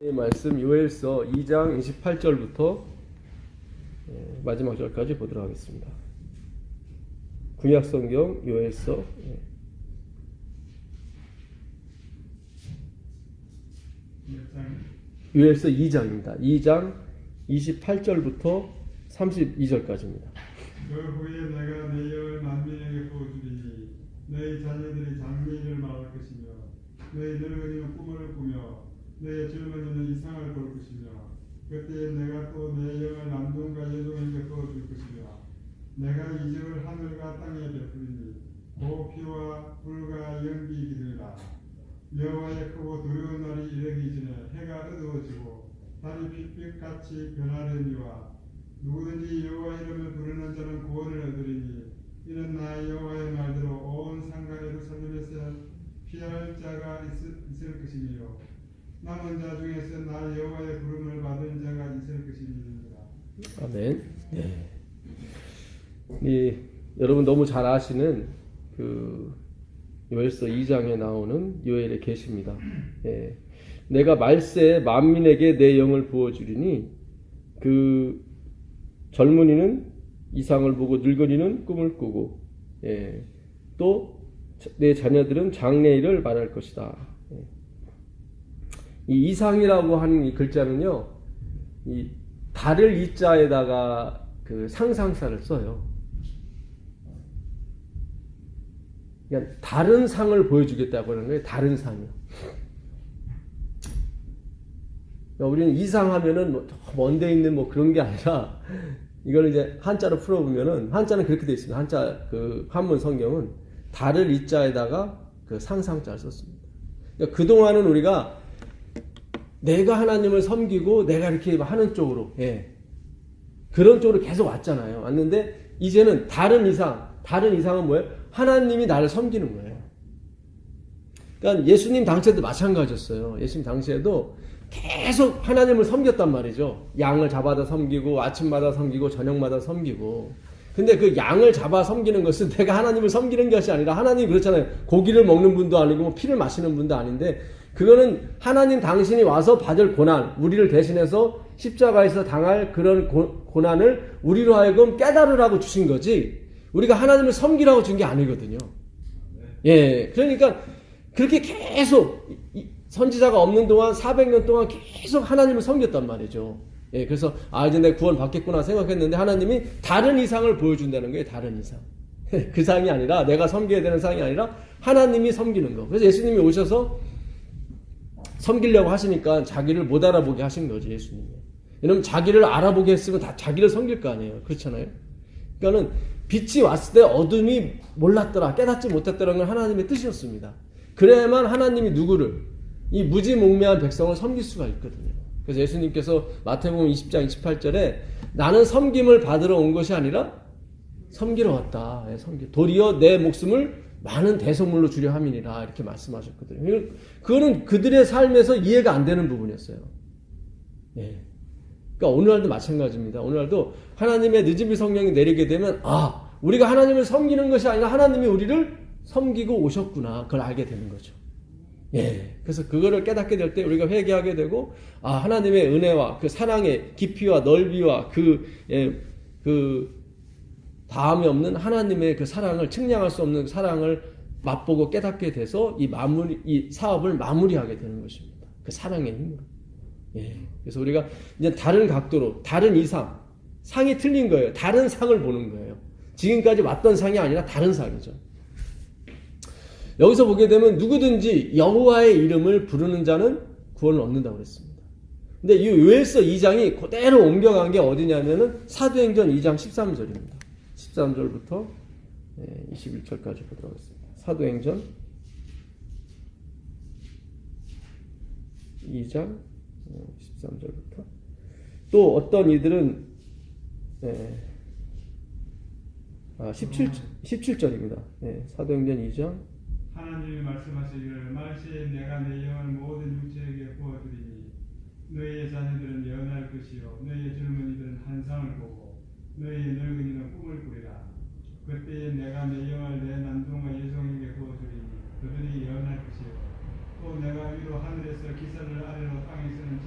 이 말씀 요엘서 2장 28절부터 마지막 절까지 보도록 하겠습니다. 구약성경 요엘서 요엘서 2장입니다. 2장 28절부터 32절까지입니다. 그 후에 내가 내 영을 만민에게 부어주리니 너희 자녀들이 장래일을 말할 것이며 너희 늙은이는 꿈을 꾸며 너희 젊은이는 이상을 볼 것이며 그때에 내가 또 내 영을 남종과 여종에게 부어줄 것이며 내가 이적을 하늘과 땅에 베푸리니 곧 피와 불과 연기 기들이라. 여호와의 크고 두려운 날이 이르기 전에 해가 어두워지고 달이 빛빛같이 변하려니와 누구든지 여호와 이름을 부르는 자는 구원을 얻으리니 이는 나 여호와의 말대로 온 상가 예루살렘에서 피할 자가 있을 것이니요 남은 자 중에서 나 여호와의 부름을 받은 자가 있을 것이니라. 아멘. 여러분 너무 잘 아시는 그 요엘서 2장에 나오는 요엘의 계시입니다. 내가 말세에 만민에게 내 영을 부어주리니 그 젊은이는 이상을 보고 늙은이는 꿈을 꾸고 또 내 자녀들은 장래일을 말할 것이다. 이 이상이라고 하는 이 글자는요, 이 달을 이자에다가 그 상상사를 써요. 그러니까 다른 상을 보여주겠다고 하는 거예요. 다른 상이요. 그러니까 우리는 이상하면은 뭐 먼데 있는 뭐 그런 게 아니라 이걸 이제 한자로 풀어보면은 한자는 그렇게 되어 있습니다. 한자 그 한문 성경은 달을 이자에다가 그 상상자를 썼습니다. 그러니까 그동안은 우리가 내가 하나님을 섬기고 내가 이렇게 하는 쪽으로 그런 쪽으로 계속 왔잖아요. 왔는데 이제는 다른 이상은 뭐예요? 하나님이 나를 섬기는 거예요. 그러니까 예수님 당시에도 마찬가지였어요. 예수님 당시에도 계속 하나님을 섬겼단 말이죠. 양을 잡아다 섬기고 아침마다 섬기고 저녁마다 섬기고. 근데 그 양을 잡아 섬기는 것은 내가 하나님을 섬기는 것이 아니라 하나님이 그렇잖아요. 고기를 먹는 분도 아니고 뭐 피를 마시는 분도 아닌데 그거는 하나님 당신이 와서 받을 고난, 우리를 대신해서 십자가에서 당할 그런 고난을 우리로 하여금 깨달으라고 주신 거지 우리가 하나님을 섬기라고 준 게 아니거든요. 그러니까 그렇게 계속 선지자가 없는 동안 400년 동안 계속 하나님을 섬겼단 말이죠. 그래서 이제 내가 구원 받겠구나 생각했는데 하나님이 다른 이상을 보여준다는 거예요. 다른 이상. 그 상이 아니라 내가 섬겨야 되는 상이 아니라 하나님이 섬기는 거. 그래서 예수님이 오셔서 섬기려고 하시니까 자기를 못 알아보게 하신 거죠. 예수님이. 왜냐면 자기를 알아보게 했으면 다 자기를 섬길 거 아니에요. 그렇잖아요. 그러니까는 빛이 왔을 때 어둠이 몰랐더라, 깨닫지 못했더라는 건 하나님의 뜻이었습니다. 그래야만 하나님이 누구를, 이 무지몽매한 백성을 섬길 수가 있거든요. 그래서 예수님께서 마태복음 20장 28절에 나는 섬김을 받으러 온 것이 아니라 섬기러 왔다. 도리어 내 목숨을 많은 대속물로 주려 함이니라 이렇게 말씀하셨거든요. 그거는 그들의 삶에서 이해가 안 되는 부분이었어요. 그러니까 오늘날도 마찬가지입니다. 오늘날도 하나님의 느지미 성령이 내리게 되면 우리가 하나님을 섬기는 것이 아니라 하나님이 우리를 섬기고 오셨구나. 그걸 알게 되는 거죠. 그래서 그거를 깨닫게 될 때 우리가 회개하게 되고 하나님의 은혜와 그 사랑의 깊이와 넓이와 그 다음이 없는 하나님의 그 사랑을 측량할 수 없는 사랑을 맛보고 깨닫게 돼서 이 사업을 마무리하게 되는 것입니다. 그 사랑의 힘으로. 그래서 우리가 이제 다른 각도로, 다른 이상, 상이 틀린 거예요. 다른 상을 보는 거예요. 지금까지 왔던 상이 아니라 다른 상이죠. 여기서 보게 되면 누구든지 여호와의 이름을 부르는 자는 구원을 얻는다고 그랬습니다. 근데 이 요엘서 2장이 그대로 옮겨간 게 어디냐면은 사도행전 2장 13절입니다. 13절부터 21절까지 보도록 하겠습니다. 사도행전 2장 13절부터 또 어떤 이들은 17절입니다. 사도행전 2장 하나님이 말씀하시기를 말시에 내가 내 영을 모든 육체에게 부어주리니 너희의 자녀들은 연할 것이요 너희의 젊은이들은 환상을 보고 너희의 늙은이는 꿈을 꾸리라. 그때에 내가 내 영을 내 남종과 여종에게 부어주리니 그들이 연할 것이요 또 내가 위로 하늘에서 기사를 아래로 땅에서는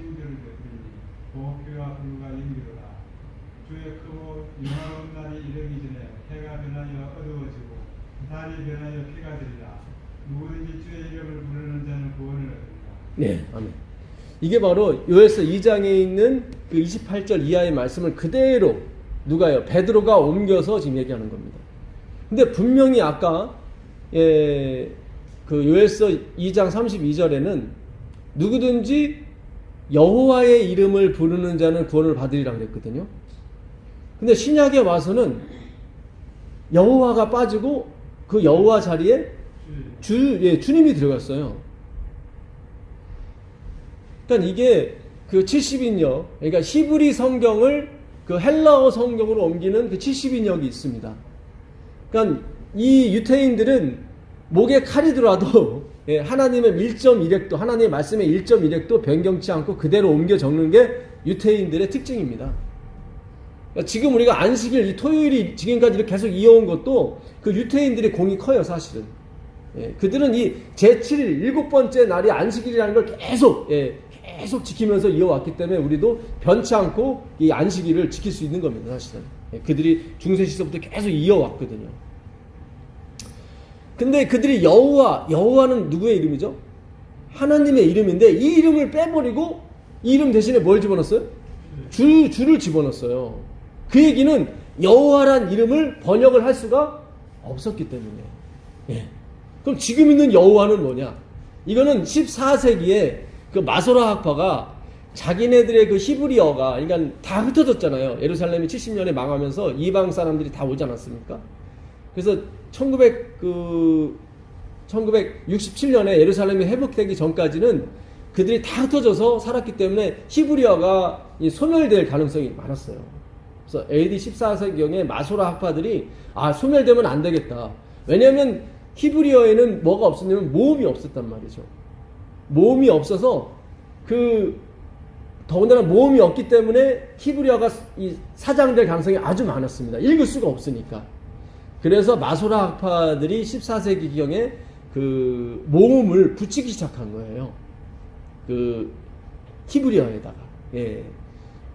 달이 변하여 피가 되리라. 누구든지 주의 이름을 부르는 자는 구원을 얻으리라. 네, 아멘. 이게 바로 요에서 2장에 있는 그 28절 이하의 말씀을 그대로 누가요? 베드로가 옮겨서 지금 얘기하는 겁니다. 근데 분명히 아까 그 요에서 2장 32절에는 누구든지 여호와의 이름을 부르는 자는 구원을 받으리라 그랬거든요. 근데 신약에 와서는 여호와가 빠지고 그 여호와 자리에 주님이 들어갔어요. 그러니까 이게 그 70인역, 그러니까 히브리 성경을 그 헬라어 성경으로 옮기는 그 70인역이 있습니다. 그러니까 이 유태인들은 목에 칼이 들어와도 하나님의 1.1획도, 하나님의 말씀의 1.1획도 변경치 않고 그대로 옮겨 적는 게 유태인들의 특징입니다. 그러니까 지금 우리가 안식일, 이 토요일이 지금까지 이렇게 계속 이어온 것도 그 유태인들의 공이 커요, 사실은. 그들은 이 제7일, 7번째 날이 안식일이라는 걸 계속 지키면서 이어왔기 때문에 우리도 변치 않고 이 안식일을 지킬 수 있는 겁니다, 사실은. 그들이 중세 시대부터 계속 이어왔거든요. 근데 그들이 여호와는 누구의 이름이죠? 하나님의 이름인데 이 이름을 빼버리고 이 이름 대신에 뭘 집어넣었어요? 주를 집어넣었어요. 그 얘기는 여호와란 이름을 번역을 할 수가 없었기 때문에. 그럼 지금 있는 여호와는 뭐냐? 이거는 14세기에 그 마소라 학파가 자기네들의 그 히브리어가, 그러니까 다 흩어졌잖아요. 예루살렘이 70년에 망하면서 이방 사람들이 다 오지 않았습니까? 그래서 1967년에 예루살렘이 회복되기 전까지는 그들이 다 흩어져서 살았기 때문에 히브리어가 소멸될 가능성이 많았어요. 그래서 AD 14세기경에 마소라 학파들이 소멸되면 안 되겠다. 왜냐하면 히브리어에는 뭐가 없었냐면 모음이 없었단 말이죠. 모음이 없어서 더군다나 모음이 없기 때문에 히브리어가 사장될 가능성이 아주 많았습니다. 읽을 수가 없으니까. 그래서 마소라 학파들이 14세기경에 그 모음을 붙이기 시작한 거예요. 그 히브리어에다가.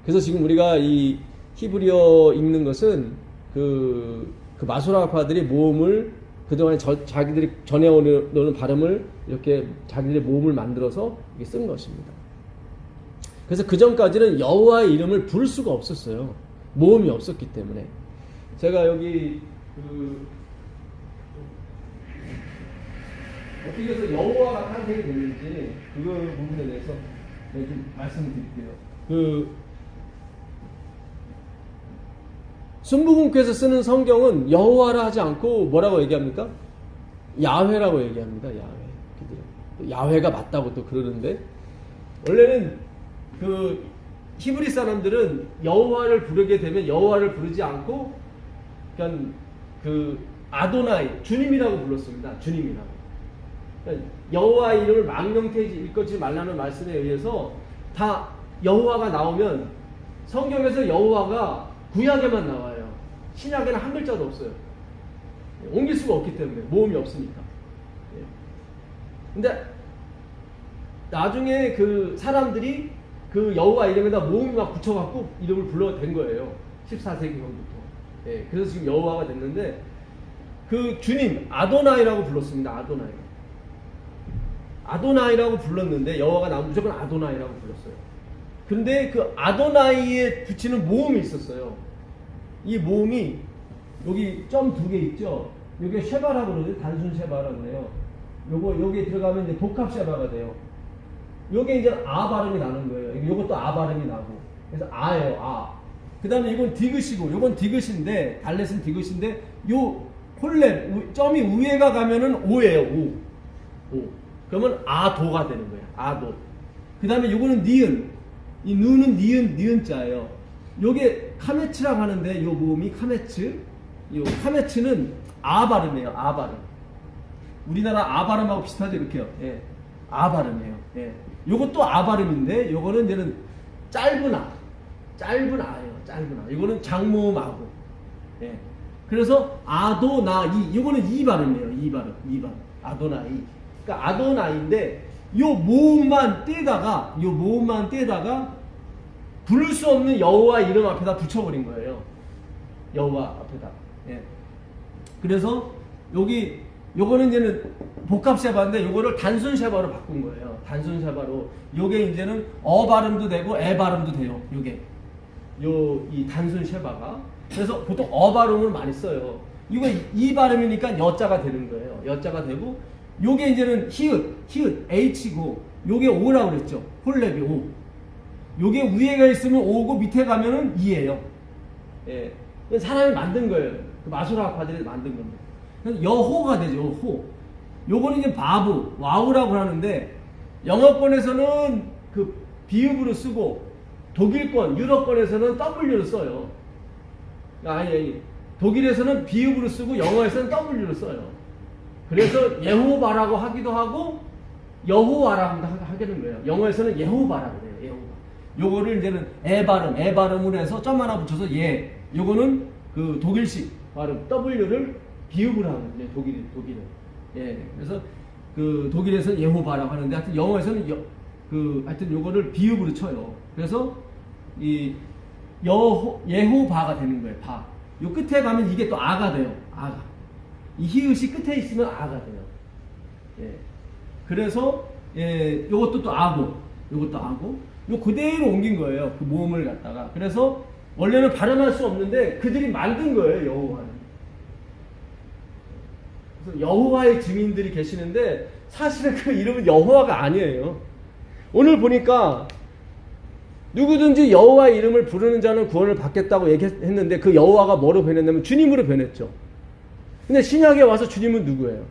그래서 지금 우리가 이 히브리어 읽는 것은 그 마소라 학파들이 모음을 그동안에 자기들이 전해오는 발음을 이렇게 자기들의 모음을 만들어서 쓴 것입니다. 그래서 그 전까지는 여호와의 이름을 부를 수가 없었어요. 모음이 없었기 때문에. 제가 여기 어떻게 해서 여호와가 탄생이 됐는지 그 부분에 대해서 좀 말씀을 드릴게요. 순부분께서 쓰는 성경은 여호와라 하지 않고 뭐라고 얘기합니까? 야훼라고 얘기합니다. 야훼. 야훼가 맞다고 또 그러는데, 원래는 그 히브리 사람들은 여호와를 부르게 되면 여호와를 부르지 않고 그러니까 그 아도나이, 주님이라고 불렀습니다. 주님이라고. 그러니까 여호와의 이름을 망령되이 일컫지 말라는 말씀에 의해서 다 여호와가 나오면 성경에서 여호와가 구약에만 나와요. 신약에는 한 글자도 없어요. 옮길 수가 없기 때문에, 모음이 없으니까. 근데 나중에 그 사람들이 그 여호와 이름에다 모음이 막 붙여갖고 이름을 불러댄 거예요. 14세기경부터. 그래서 지금 여호와가 됐는데, 그 주님 아도나이라고 불렀습니다. 아도나이라고 불렀는데 여호와가 나오면 무조건 아도나이라고 불렀어요. 근데 그 아도나이에 붙이는 모음이 있었어요. 이 모음이 여기 점 2개 있죠. 여기 쉐바라고 그러죠. 단순 쉐바라고 그래요. 여기에 들어가면 이제 복합 쉐바가 돼요. 요게 이제 아 발음이 나는 거예요. 요것도 아 발음이 나고. 그래서 아예요, 아. 그 다음에 이건 디귿이고, 요건 디귿인데, 달렛은 디귿인데, 요 홀렘, 점이 위에가 가면은 오예요, 오. 그러면 아도가 되는 거예요, 아도. 그 다음에 요거는 니은. 이 누는 니은 자예요. 요게 카메츠라고 하는데, 요 모음이 카메츠. 요 카메츠는 아 발음이에요, 아 발음. 우리나라 아 발음하고 비슷하죠, 이렇게요. 아 발음이에요. 요것도 아 발음인데, 요거는 이제는 짧은 아예요. 짧은 아. 이거는 장모음하고. 그래서 아도나이, 요거는 이 발음이에요. 이 발음. 아도나이. 그러니까 아도나이인데, 요 모음만 떼다가 부를 수 없는 여호와 이름 앞에다 붙여버린 거예요. 여호와 앞에다. 그래서 여기 요거는 이제는 복합 쉐바인데 요거를 단순 쉐바로 바꾼 거예요. 단순 쉐바로. 요게 이제는 어 발음도 되고 에 발음도 돼요. 요게 이 단순 쉐바가. 그래서 보통 어 발음을 많이 써요. 이거 이 발음이니까 여자가 되는 거예요. 여자가 되고 요게 이제는 히읗 H고 요게 O라고 그랬죠. 홀랩이 O. 요게 위에가 있으면 O고 밑에 가면은 E예요. 예. 사람이 만든 거예요. 그 마술학파들이 만든 겁니다. 그래서 여호가 되죠. 호. 요거는 이제 바브, 와우라고 하는데 영어권에서는 그 비읍으로 쓰고 독일권, 유럽권에서는 W로 써요. 독일에서는 비읍으로 쓰고 영어에서는 W로 써요. 그래서 예호바라고 하기도 하고 여호와라고 하기는 거예요. 영어에서는 예호바라고 해요. 예호바. 요거를 이제는 에 발음으로 해서 점 하나 붙여서 예. 요거는 그 독일식 발음 W를 비읍으로 하거든요. 독일은. 예. 그래서 그 독일에서는 예호바라고 하는데 하여튼 영어에서는 하여튼 요거를 비읍으로 쳐요. 그래서 이 예호바가 되는 거예요. 바. 요 끝에 가면 이게 또 아가 돼요. 아가. 이 히읗이 끝에 있으면 아가 돼요. 예. 그래서 요것도 또 아고, 요것도 아고, 요 그대로 옮긴 거예요. 그 모음을 갖다가. 그래서 원래는 발음할 수 없는데 그들이 만든 거예요. 여호와는. 그래서 여호와의 증인들이 계시는데 사실은 그 이름은 여호와가 아니에요. 오늘 보니까 누구든지 여호와의 이름을 부르는 자는 구원을 받겠다고 얘기했는데 그 여호와가 뭐로 변했냐면 주님으로 변했죠. 근데 신약에 와서 주님은 누구예요?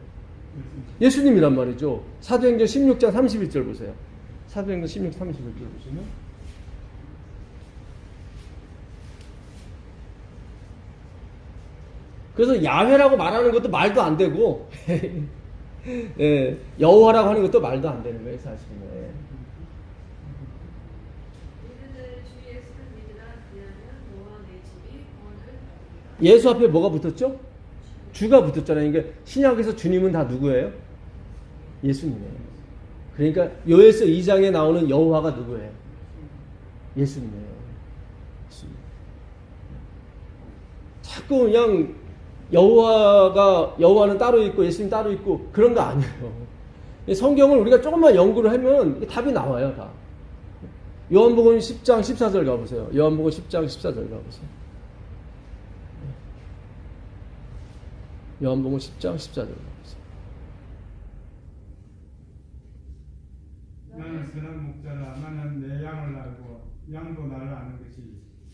예수님이란 말이죠. 사도행전 16장 31절 보세요. 사도행전 16장 31절 보시면 그래서 야훼라고 말하는 것도 말도 안 되고 예, 여호와라고 하는 것도 말도 안 되는 거예요. 사실은. 예. 예수 앞에 뭐가 붙었죠? 주가 붙었잖아요. 그러니까 신약에서 주님은 다 누구예요? 예수님이에요. 그러니까 요에서 2장에 나오는 여호와가 누구예요? 예수님이에요. 예수님. 자꾸 그냥 여호와는 따로 있고 예수님 따로 있고 그런 거 아니에요. 성경을 우리가 조금만 연구를 하면 답이 나와요. 다. 요한복음 10장 14절 가보세요. 요한복음 10장 14절 가보세요. 요한복음 10장 14절 가보세요. 나는 선한 목자라. 나는 내 양을 알고 양도 나를 아는 것이.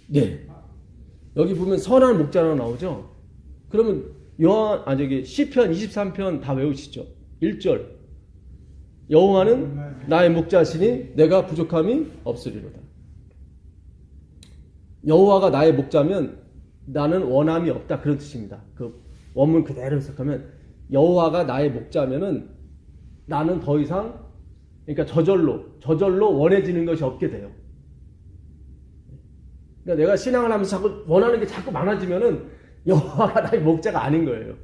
네. 여기 보면 선한 목자라고 나오죠. 그러면 시편 23편 다 외우시죠. 1절. 여호와는 나의 목자시니 내가 부족함이 없으리로다. 여호와가 나의 목자면 나는 원함이 없다. 그런 뜻입니다. 그 원문 그대로 해석하면 여호와가 나의 목자면은 나는 더 이상 그러니까 저절로 원해지는 것이 없게 돼요. 그러니까 내가 신앙을 하면서 자꾸 원하는 게 자꾸 많아지면은 여호와가 나의 목자가 아닌 거예요.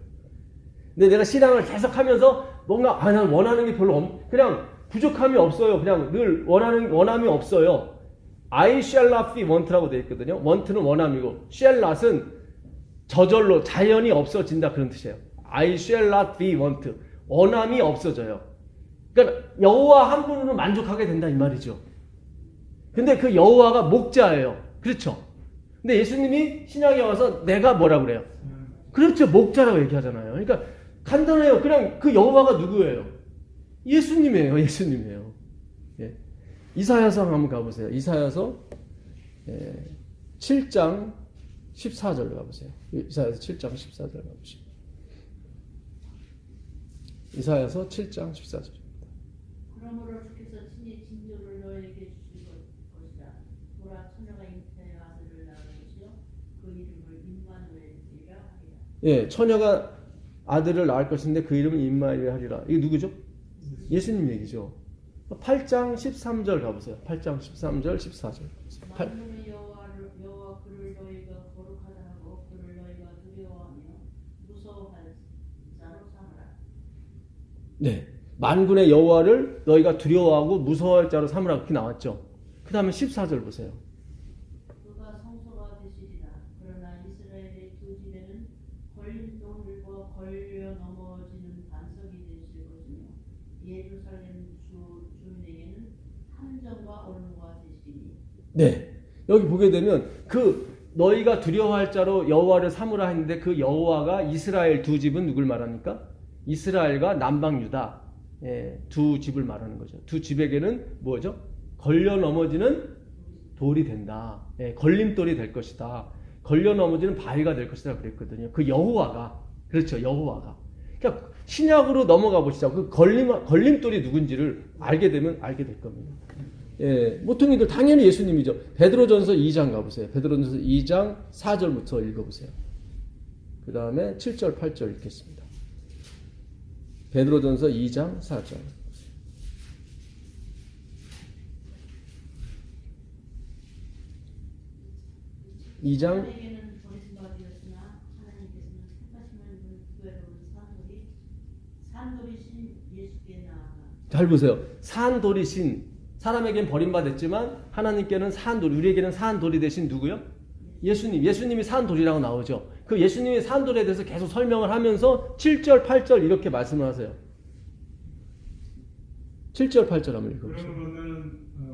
근데 내가 신앙을 계속하면서 뭔가 난 원하는 게 별로 그냥 부족함이 없어요. 그냥 늘 원함이 없어요. I shall not be want라고 되어 있거든요. want는 원함이고 shall not은 저절로 자연이 없어진다 그런 뜻이에요. I shall not be want. 원함이 없어져요. 그러니까 여호와 한 분으로 만족하게 된다 이 말이죠. 근데 그 여호와가 목자예요. 그렇죠? 근데 예수님이 신약에 와서 내가 뭐라고 그래요? 그렇죠. 목자라고 얘기하잖아요. 그러니까 간단해요. 그냥 그 여호와가 누구예요? 예수님이에요. 예수님이에요. 예. 이사야서 한번 가보세요. 이사야서 7장 14절 가보세요. 이사야서 7장 14절 가보시죠. 이사야서 7장 14절입니다. 그러므로 주께서 친히 징조를 너에게 주실 것이다. 보라 처녀가 잉태하여 아들을 낳을 것이요 그 이름을 임마누엘이라 하리라. 예, 처녀가 아들을 낳을 것인데 그 이름은 임마누엘 하리라. 이게 누구죠? 예수님 얘기죠. 8장 13절 가보세요. 8장 13절 14절. 만군의 여호와 그를 너희가 거룩하다 하고 그를 너희가 두려워하며 무서워할 자로 삼으라. 네, 만군의 여호와를 너희가 두려워하고 무서워할 자로 삼으라 그렇게 나왔죠. 그 다음에 14절 보세요. 그가 성소가 되시리라. 그러나 이스라엘의 두 지대는 걸린 돌과 걸려 넘어 오는과 되시니. 네. 여기 보게 되면 그 너희가 두려워할 자로 여호와를 삼으라 했는데 그 여호와가 이스라엘 두 집은 누굴 말합니까? 이스라엘과 남방 유다 두 집을 말하는 거죠. 두 집에게는 뭐죠? 걸려 넘어지는 돌이 된다. 걸림돌이 될 것이다. 걸려 넘어지는 바위가 될 것이다 그랬거든요. 그 여호와가 그렇죠. 여호와가. 그러니까 신약으로 넘어가 보시죠. 그 걸림돌이 누군지를 알게 되면 알게 될 겁니다. 모퉁이들 당연히 예수님이죠. 베드로전서 2장 가보세요. 베드로전서 2장 4절부터 읽어보세요. 그 다음에 7절 8절 읽겠습니다. 베드로전서 2장 4절. 2장 하나님에게는 버리심과 되었으나 하나님께서는 택하심을 구별하는 산돌이신 예수께 나아가. 잘 보세요. 산돌이신 사람에겐 버림받았지만 하나님께는 산돌, 우리에게는 산돌이 되신 누구요? 예수님. 예수님이 산돌이라고 나오죠. 그 예수님의 산돌에 대해서 계속 설명을 하면서 7절, 8절 이렇게 말씀을 하세요. 7절, 8절 한번 읽어보세요.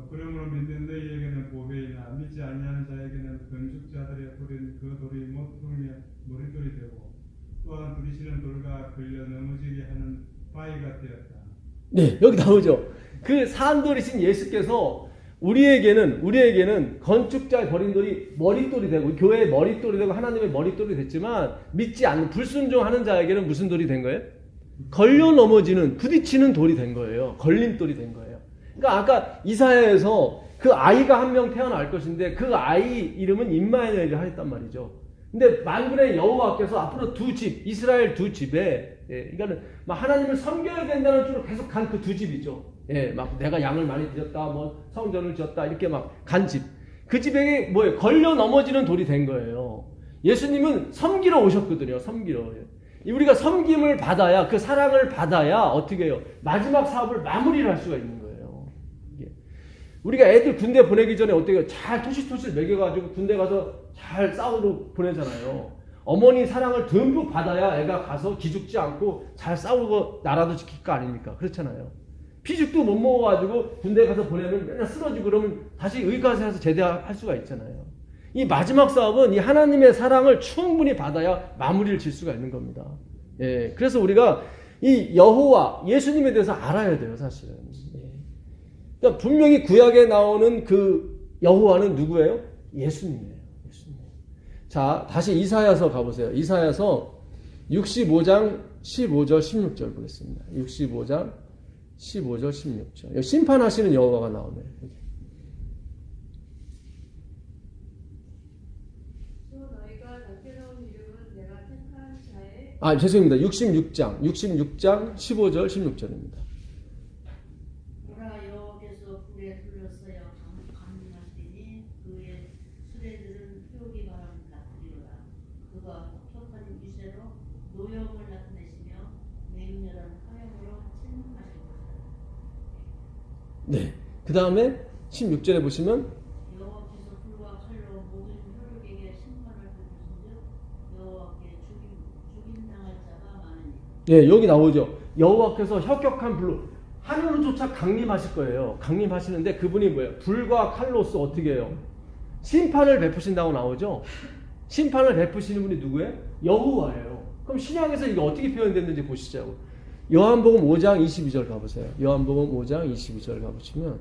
그러므로 믿는 너희에게는 보배이나 믿지 아니하는 자에게는 건축자들의 뿌린 그 돌이 모퉁이의 머릿돌이 되고 또한 부딪히는 돌과 걸려 넘어지게 하는 바위가 되었다. 네, 여기 나오죠. 그 산돌이신 예수께서 우리에게는 건축자의 버린 돌이 머릿돌이 되고 교회의 머릿돌이 되고 하나님의 머릿돌이 됐지만 믿지 않는 불순종하는 자에게는 무슨 돌이 된 거예요? 걸려 넘어지는 부딪히는 돌이 된 거예요. 걸림돌이 된 거예요. 그러니까 아까 이사야에서 그 아이가 한 명 태어날 것인데 그 아이 이름은 임마누엘이라 했단 말이죠. 근데 만군의 여호와께서 앞으로 두 집, 이스라엘 두 집에 그러니까는 막 하나님을 섬겨야 된다는 쪽으로 계속 간 그 두 집이죠. 막 내가 양을 많이 드렸다, 뭐 성전을 지었다 이렇게 막 간 집. 그 집에 뭐예요? 걸려 넘어지는 돌이 된 거예요. 예수님은 섬기러 오셨거든요. 섬기러. 우리가 섬김을 받아야 그 사랑을 받아야 어떻게 해요? 마지막 사업을 마무리를 할 수가 있는 거예요. 우리가 애들 군대 보내기 전에 어떻게 해요? 잘 토실토실 먹여가지고 군대 가서 잘 싸우러 보내잖아요. 어머니 사랑을 듬뿍 받아야 애가 가서 기죽지 않고 잘 싸우고 나라도 지킬 거 아닙니까? 그렇잖아요. 피죽도 못 먹어가지고 군대 가서 보내면 맨날 쓰러지고 그러면 다시 의가서에서 제대할 수가 있잖아요. 이 마지막 사업은 이 하나님의 사랑을 충분히 받아야 마무리를 질 수가 있는 겁니다. 그래서 우리가 이 여호와 예수님에 대해서 알아야 돼요, 사실은. 그러니까 분명히 구약에 나오는 그 여호와는 누구예요? 예수님이에요. 예수님. 자, 다시 이사야서 가보세요. 이사야서 65장 15절 16절 보겠습니다. 65장 15절 16절. 여기 심판하시는 여호와가 나오네요. 죄송합니다. 66장 15절 16절입니다. 보라 여호와께서 불에 둘러싸여 강림하시니 그의 수레들은 표기 바람을 나타내리라. 그가 혹독한 유세로 노염을 나타내시며 맹렬한 화염으로 침하실 것이다. 네. 그 다음에 16절에 보시면 여호와께서 불과 칼로 모든 혈육에게 심판을 베푸신즉 여호와께 죽임 당할 자가 많으니. 여기 나오죠. 여호와께서 혁혁한 불로 하늘로조차 강림하실 거예요. 강림하시는데 그분이 뭐예요? 불과 칼로서 어떻게 해요? 심판을 베푸신다고 나오죠. 심판을 베푸시는 분이 누구예요? 여호와예요. 그럼 신약에서 이게 어떻게 표현됐는지 보시자고. 요한복음 5장 22절 가보세요. 요한복음 5장 22절 가보시면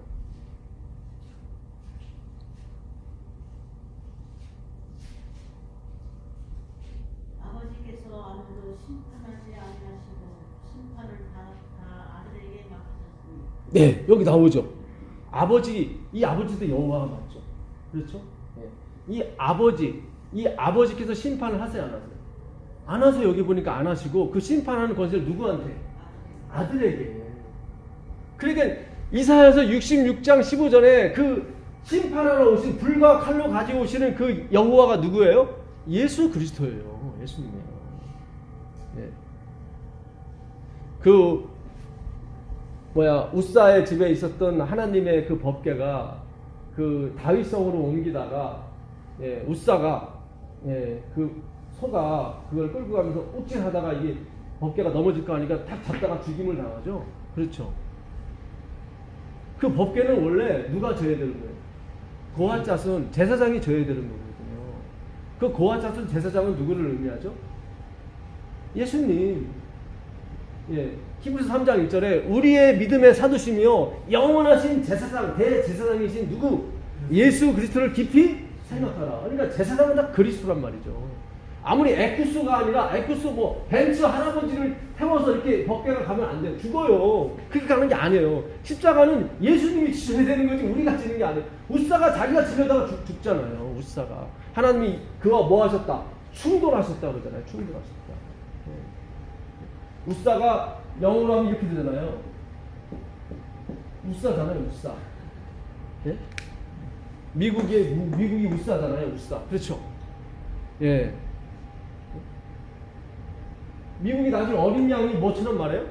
아버지께서 아무도 심판하지 아니하시고 심판을 다 아들에게 맡기셨습니다. 네, 여기 나오죠. 이 아버지도 여호와가 맞죠. 그렇죠? 이 아버지께서 심판을 하세요, 안 하세요? 안 하세요. 여기 보니까 안 하시고 그 심판하는 권세를 누구한테? 아들에게. 그러니까 이사야서 66장 15절에 그 심판하러 오신 불과 칼로 가지고 오시는 그 여호와가 누구예요? 예수 그리스도예요. 예수님이에요. 우사의 집에 있었던 하나님의 그 법궤가 그 다윗성으로 옮기다가 우사가 그 소가 그걸 끌고 가면서 우쭐하다가 이게 법궤가 넘어질까 하니까 탁 잡다가 죽임을 당하죠. 그렇죠. 그 법궤는 원래 누가 져야 되는 거예요? 고아잣은 제사장이 져야 되는 거거든요. 그 고아잣은 제사장은 누구를 의미하죠? 예수님. 예. 히브리서 3장 1절에 우리의 믿음의 사두시며 영원하신 제사장, 대제사장이신 누구? 예수 그리스도를 깊이 생각하라. 그러니까 제사장은 다 그리스도란 말이죠. 아무리 에쿠스가 아니라 에쿠스 뭐 벤츠 할아버지를 태워서 이렇게 법궤가 가면 안 돼요. 죽어요. 그렇게 가는 게 아니에요. 십자가는 예수님이 지셔야 되는 거지 우리가 지는 게 아니에요. 우사가 자기가 지려다가 죽잖아요. 우사가. 하나님이 그와 뭐 하셨다? 충돌하셨다 그러잖아요. 충돌하셨다. 우사가 영어로 하면 이렇게 되잖아요. 우사잖아요. 우사. 예? 미국이 우사잖아요. 우사. 그렇죠. 예. 미국이 나중에 어린 양이 뭐처럼 말해요?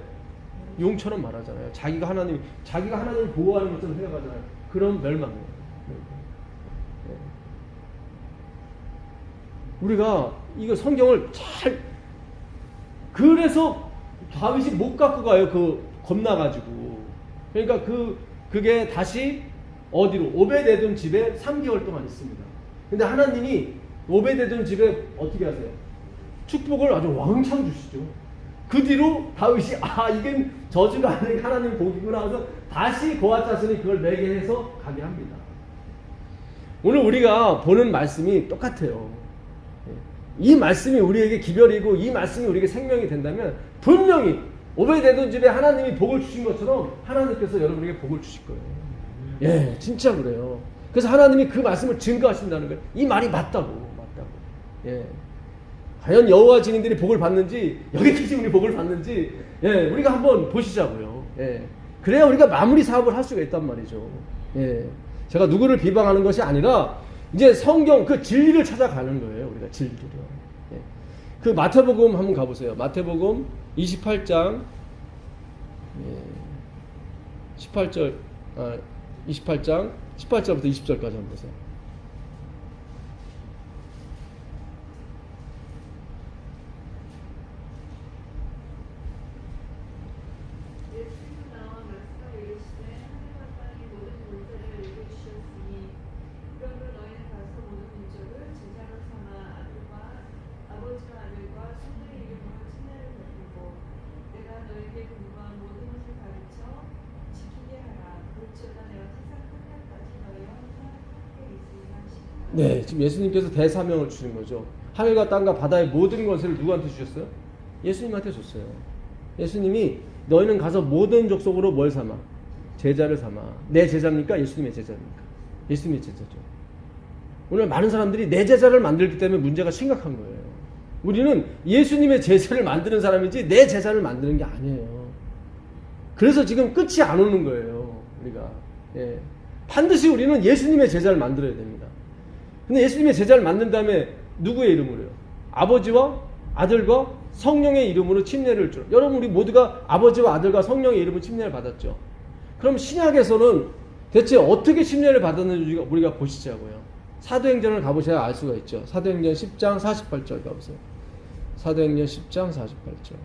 용처럼 말하잖아요. 자기가 하나님을 보호하는 것처럼 생각하잖아요. 그런 멸망이에요. 우리가 이거 성경을 잘 그래서 다윗이 못 갖고 가요. 그 겁나가지고. 그러니까 그게 다시 어디로? 오베데돔 집에 3개월 동안 있습니다. 근데 하나님이 오베데돔 집에 어떻게 하세요? 축복을 아주 왕창 주시죠. 그 뒤로 다윗이 이게 저주가 아니라 하나님 복이구나 해서 다시 고아자손이 그걸 매게 해서 가게 합니다. 오늘 우리가 보는 말씀이 똑같아요. 이 말씀이 우리에게 기별이고 이 말씀이 우리에게 생명이 된다면 분명히 오베데돔 집에 하나님이 복을 주신 것처럼 하나님께서 여러분에게 복을 주실 거예요. 예, 진짜 그래요. 그래서 하나님이 그 말씀을 증거하신다는 거예요. 이 말이 맞다고. 예. 과연 여호와 증인들이 복을 받는지 여기까지 우리 복을 받는지 예, 우리가 한번 보시자고요. 예. 그래야 우리가 마무리 사업을 할 수가 있단 말이죠. 예. 제가 누구를 비방하는 것이 아니라 이제 성경 그 진리를 찾아가는 거예요. 우리가 진리를요. 예. 그 마태복음 한번 가보세요. 마태복음 28장 28장 18절부터 20절까지 한번 보세요. 네, 지금 예수님께서 대사명을 주신 거죠. 하늘과 땅과 바다의 모든 것을 누구한테 주셨어요? 예수님한테 줬어요. 예수님이 너희는 가서 모든 족속으로 뭘 삼아? 제자를 삼아. 내 제자입니까? 예수님의 제자입니까? 예수님의 제자죠. 오늘 많은 사람들이 내 제자를 만들기 때문에 문제가 심각한 거예요. 우리는 예수님의 제자를 만드는 사람이지 내 제자를 만드는 게 아니에요. 그래서 지금 끝이 안 오는 거예요. 우리가. 예. 반드시 우리는 예수님의 제자를 만들어야 됩니다. 근데 예수님의 제자를 만든 다음에 누구의 이름으로요? 아버지와 아들과 성령의 이름으로 침례를 줘. 여러분 우리 모두가 아버지와 아들과 성령의 이름으로 침례를 받았죠. 그럼 신약에서는 대체 어떻게 침례를 받았는지 우리가 보시자고요. 사도행전을 가보셔야 알 수가 있죠. 사도행전 10장 48절 가보세요. 사도행전 10장 48절.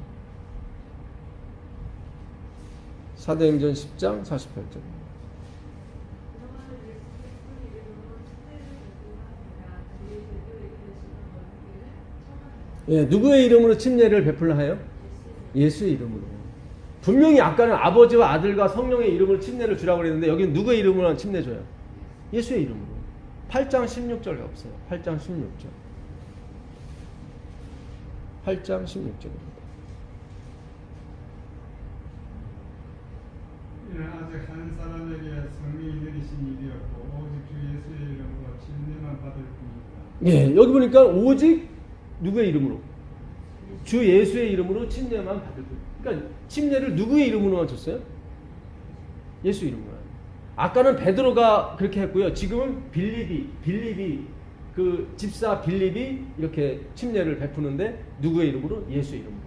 사도행전 10장 48절. 예, 누구의 이름으로 침례를 베풀라 해요? 예수의 이름으로. 분명히 아까는 아버지와 아들과 성령의 이름으로 침례를 주라고 그랬는데 여기는 누구의 이름으로 침례 줘요? 예수의 이름으로. 8장 16절 가보세요. 8장 16절. 8장 16절입니다. 이는 아직 한 사람에게 성령이 내리신 일이었고 오직 주 예수의 이름으로 침례만 받을 뿐이다. 예, 여기 보니까 오직 누구의 이름으로? 주 예수의 이름으로 침례만 받을 뿐. 그러니까 침례를 누구의 이름으로만 줬어요? 예수 이름으로. 아까는 베드로가 그렇게 했고요. 지금은 빌립이 그 집사 빌립이 이렇게 침례를 베푸는데 누구의 이름으로? 예수의 이름으로.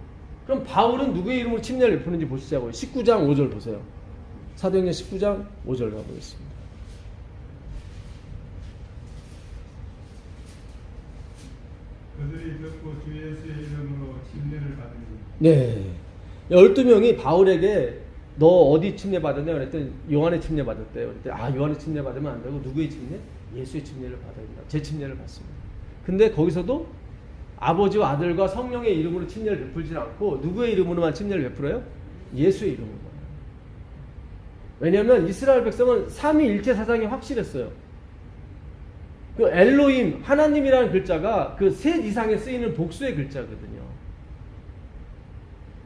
그럼 바울은 누구의 이름으로 침례를 베푸는지 보시자고요. 19장 5절 보세요. 사도행전 19장 5절 가보겠습니다. 그들이 듣고 주 예수의 이름으로 침례를 받으니 네. 12명이 바울에게 너 어디 침례 받았냐? 그랬더니 요한의 침례 받았대요. 그랬더니 아, 요한의 침례 받으면 안 되고 누구의 침례? 예수의 침례를 받아야 된다. 제 침례를 받습니다. 근데 거기서도 아버지와 아들과 성령의 이름으로 침례를 베풀지 않고 누구의 이름으로만 침례를 베풀어요? 예수의 이름으로. 왜냐하면 이스라엘 백성은 삼위일체 사상이 확실했어요. 그 엘로힘, 하나님이라는 글자가 그 셋 이상에 쓰이는 복수의 글자거든요.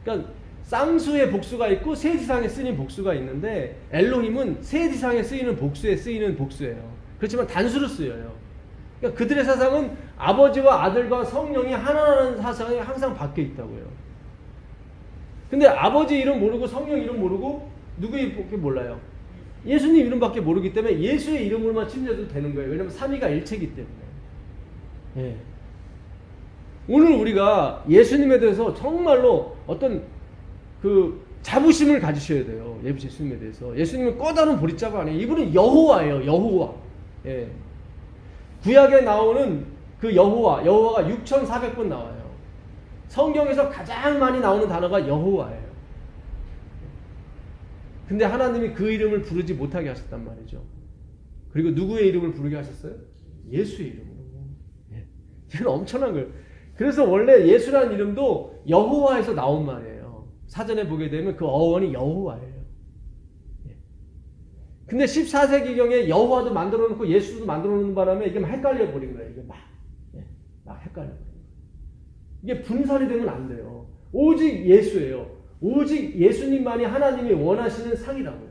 그러니까 쌍수의 복수가 있고 셋 이상에 쓰이는 복수가 있는데 엘로힘은 셋 이상에 쓰이는 복수에 쓰이는 복수예요. 그렇지만 단수로 쓰여요. 그러니까 그들의 사상은 아버지와 아들과 성령이 하나라는 사상이 항상 박혀 있다고요. 근데 아버지 이름 모르고 성령 이름 모르고 누구의 이름밖에 몰라요. 예수님 이름밖에 모르기 때문에 예수의 이름으로만 침례도 되는 거예요. 왜냐하면 삼위가 일체이기 때문에. 예. 오늘 우리가 예수님에 대해서 정말로 어떤 그 자부심을 가지셔야 돼요. 예수님에 대해서. 예수님은 꺼다른 보릿자가 아니에요. 이분은 여호와예요. 여호와. 예. 구약에 나오는 그 여호와가 6,400번 나와요. 성경에서 가장 많이 나오는 단어가 여호와예요. 근데 하나님이 그 이름을 부르지 못하게 하셨단 말이죠. 그리고 누구의 이름을 부르게 하셨어요? 예수의 이름으로. 예. 이건 엄청난 거예요. 그래서 원래 예수라는 이름도 여호와에서 나온 말이에요. 사전에 보게 되면 그 어원이 여호와예요. 예. 근데 14세기경에 여호와도 만들어 놓고 예수도 만들어 놓는 바람에 이게 막 헷갈려 버린 거예요. 이게 막 헷갈려 버린 거예요. 이게 분산이 되면 안 돼요. 오직 예수예요. 오직 예수님만이 하나님이 원하시는 상이라고요.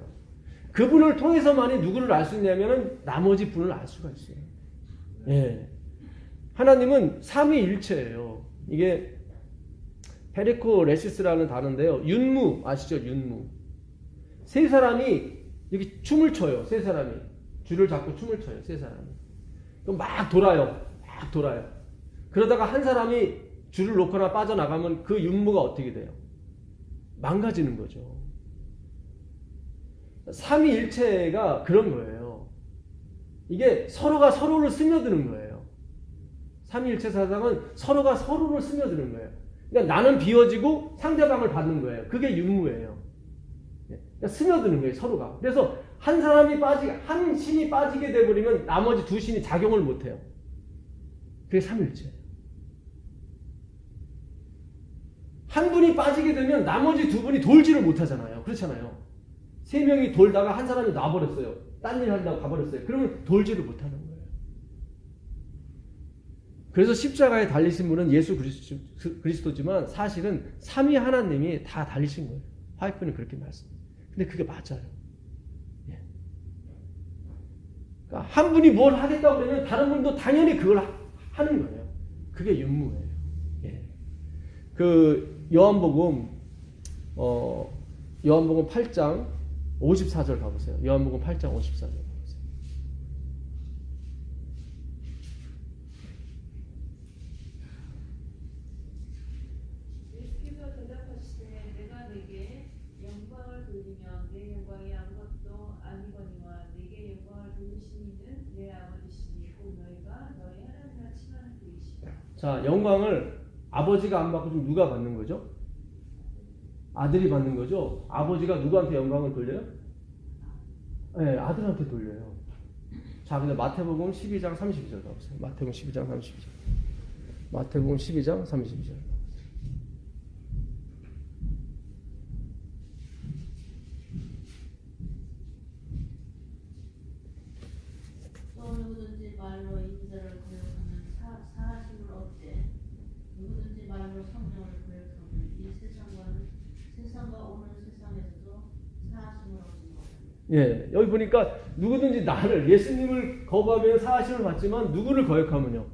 그분을 통해서만이 누구를 알 수 있냐면 나머지 분을 알 수가 있어요. 예. 하나님은 삼위일체예요. 이게 페리코레시스라는 단어인데요. 윤무 아시죠? 윤무. 세 사람이 이렇게 춤을 춰요. 세 사람이 줄을 잡고 춤을 춰요. 세 사람이. 그럼 막 돌아요. 막 돌아요. 그러다가 한 사람이 줄을 놓거나 빠져나가면 그 윤무가 어떻게 돼요? 망가지는 거죠. 삼위일체가 그런 거예요. 이게 서로가 서로를 스며드는 거예요. 삼위일체 사상은 서로가 서로를 스며드는 거예요. 그러니까 나는 비워지고 상대방을 받는 거예요. 그게 윤무예요. 그러니까 스며드는 거예요. 서로가. 그래서 한 사람이 한 신이 빠지게 되버리면 나머지 두 신이 작용을 못해요. 그게 삼위일체예요. 한 분이 빠지게 되면 나머지 두 분이 돌지를 못하잖아요. 그렇잖아요. 세 명이 돌다가 한 사람이 놔버렸어요. 딴 일 한다고 가버렸어요. 그러면 돌지를 못하는 거예요. 그래서 십자가에 달리신 분은 예수 그리스도지만 사실은 삼위 하나님이 다 달리신 거예요. 화이프는 그렇게 말씀해요. 근데 그게 맞아요. 예. 그러니까 한 분이 뭘 하겠다고 그러면 다른 분도 당연히 그걸 하는 거예요. 그게 윤무예요. 예. 그 요한복음 8장 54절 가보세요. 요한복음 8장 54절 가보세요. 예수께서 대답하시되 내가 내게 영광을 돌리면 내 영광이 아무것도 아니거니와 내게 영광을 돌리신 이는 내 아버지시니 곧 너희가 너희 하나님과 친하는 그이시라. 자, 영광을 아버지가 안 받고 좀 누가 받는 거죠? 아들이 받는 거죠. 아버지가 누구한테 영광을 돌려요? 네, 아들한테 돌려요. 자, 근데 마태복음 12장 32절 가보세요. 마태복음 12장 32절. 마태복음 12장 32절. 또 누구든지 말로 인자를 고역하면 사하심을 얻되 누구든지 말로 성령을 고역하면 이 세상과 오는 세상에서도 사하심을 얻는 것입니다. 예, 여기 보니까 누구든지 나를 예수님을 거부하면 사하심을 받지만 누구를 거역하면요?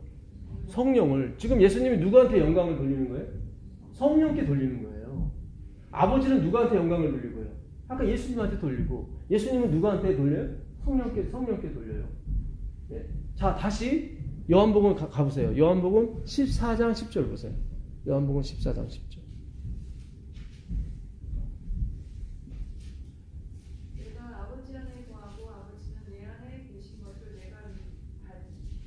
성령을. 지금 예수님이 누구한테 영광을 돌리는 거예요? 성령께 돌리는 거예요. 아버지는 누구한테 영광을 돌리고요? 아까 예수님한테 돌리고 예수님은 누구한테 돌려요? 성령께 돌려요. 예. 자, 다시 요한복음 가보세요. 요한복음 14장 10절 보세요. 요한복음 14장 10절. 내가 아버지 안에 거하고 아버지는 내 안에 계신 것을 내가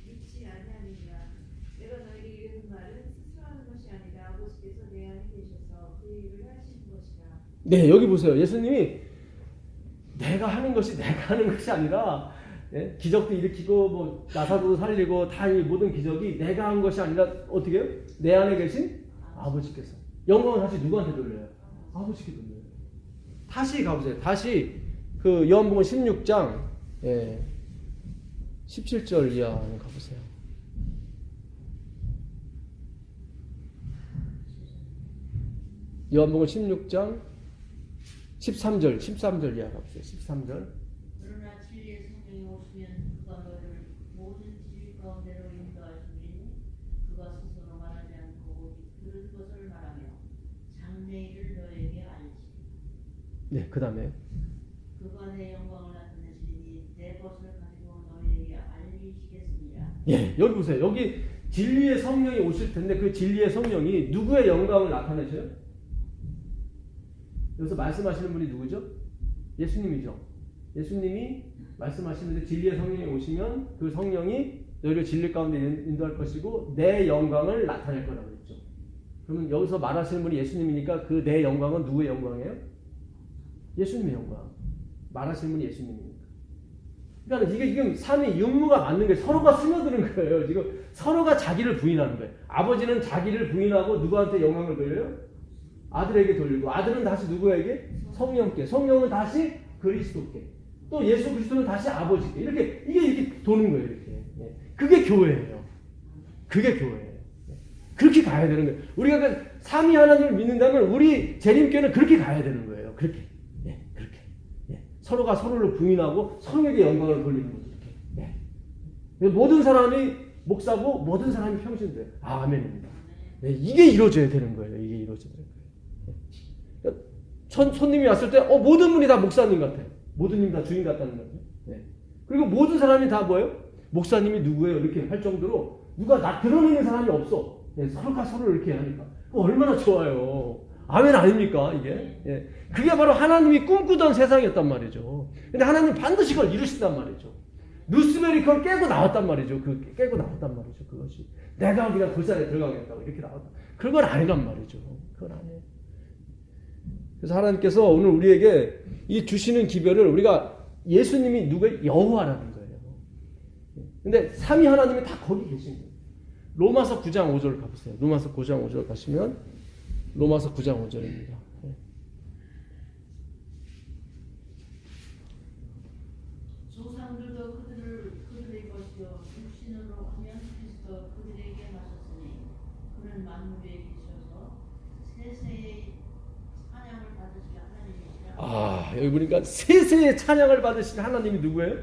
믿지 아니하느냐. 내가 너희에게 이르는 말은 스스로 하는 것이 아니라 아버지께서 내 안에 계셔서 그 일을 하시는 것이라. 네, 여기 보세요. 예수님이 내가 하는 것이 아니라 기적도 일으키고 뭐 나사로도 살리고 다 이 모든 기적이 내가 한 것이 아니라 어떻게 해요? 내 안에 계신 아버지께서. 영광을 다시 누구한테 돌려요? 아버지께 돌려요. 다시 가보세요. 다시 그 요한복음 16장 17절 이하 가보세요. 요한복음 16장 13절 이하 가보세요. 13절. 그러나 진리의 성령이 오시면 그가 너희를 모든 진리 가운데로 인도하시니 그가 스스로 말하지 않고 들은 것을 말하며 장래일을 너에게 알리시. 네, 그 다음에 그가 내 영광을 나타내시니 내 것을 가지고 너희에게 알리시겠습니다. 예, 여기 보세요. 여기 진리의 성령이 오실 텐데 그 진리의 성령이 누구의 영광을 나타내셔요? 여기서 말씀하시는 분이 누구죠? 예수님이죠. 예수님이 말씀하시는데 진리의 성령이 오시면 그 성령이 너희를 진리 가운데 인도할 것이고 내 영광을 나타낼 거라고 했죠. 그러면 여기서 말하시는 분이 예수님이니까 그 내 영광은 누구의 영광이에요? 예수님의 영광. 말하시는 분이 예수님이니까. 그러니까 이게 지금 삼위 육무가 맞는 거예요. 서로가 스며드는 거예요. 지금 서로가 자기를 부인하는 거예요. 아버지는 자기를 부인하고 누구한테 영광을 돌려요? 아들에게 돌리고 아들은 다시 누구에게? 성령께. 성령은 다시 그리스도께. 또 예수 그리스도는 다시 아버지께. 이게 도는 거예요. 이렇게. 그게 교회예요. 그게 교회예요. 그렇게 가야 되는 거예요. 우리가 그 삼위 하나님을 믿는다면 우리 재림교회는 그렇게 가야 되는 거예요. 그렇게. 서로가 서로를 부인하고 성령의 영광을 돌리는 거죠. 이렇게. 모든 사람이 목사고 모든 사람이 평신돼요. 아멘입니다. 이게 이루어져야 되는 거예요. 이게 이루어져야 되는 거예요. 손님이 왔을 때 모든 분이 다 목사님 같아요. 모든 님 다 주인 같다는 거죠. 그리고 모든 사람이 다 뭐예요? 목사님이 누구예요? 이렇게 할 정도로 누가 드러내는 사람이 없어. 서로가 서로를 이렇게 하니까 얼마나 좋아요. 아멘 아닙니까 이게? 그게 바로 하나님이 꿈꾸던 세상이었단 말이죠. 근데 하나님 반드시 그걸 이루신단 말이죠. 누스베리 그걸 깨고 나왔단 말이죠. 깨고 나왔단 말이죠. 그것이 내가 그냥 골산에 들어가겠다고 이렇게 나왔다. 그건 아니란 말이죠. 그건 아니에요. 그래서 하나님께서 오늘 우리에게 이 주시는 기별을 우리가 예수님이 누구의 여호와라는 거예요. 근데 삼위 하나님이 다 거기 계신 거예요. 로마서 9장 5절 가보세요. 로마서 9장 5절 가시면 로마서 9장 5절입니다. 조상들도 그들의 것이요 육신으로 하면 그리스도 그들에게 마셨으니 그는 만물에 계셔서 세세의 찬양을 받으실 하나님이시라. 여기 보니까 세세의 찬양을 받으실 하나님이 누구예요?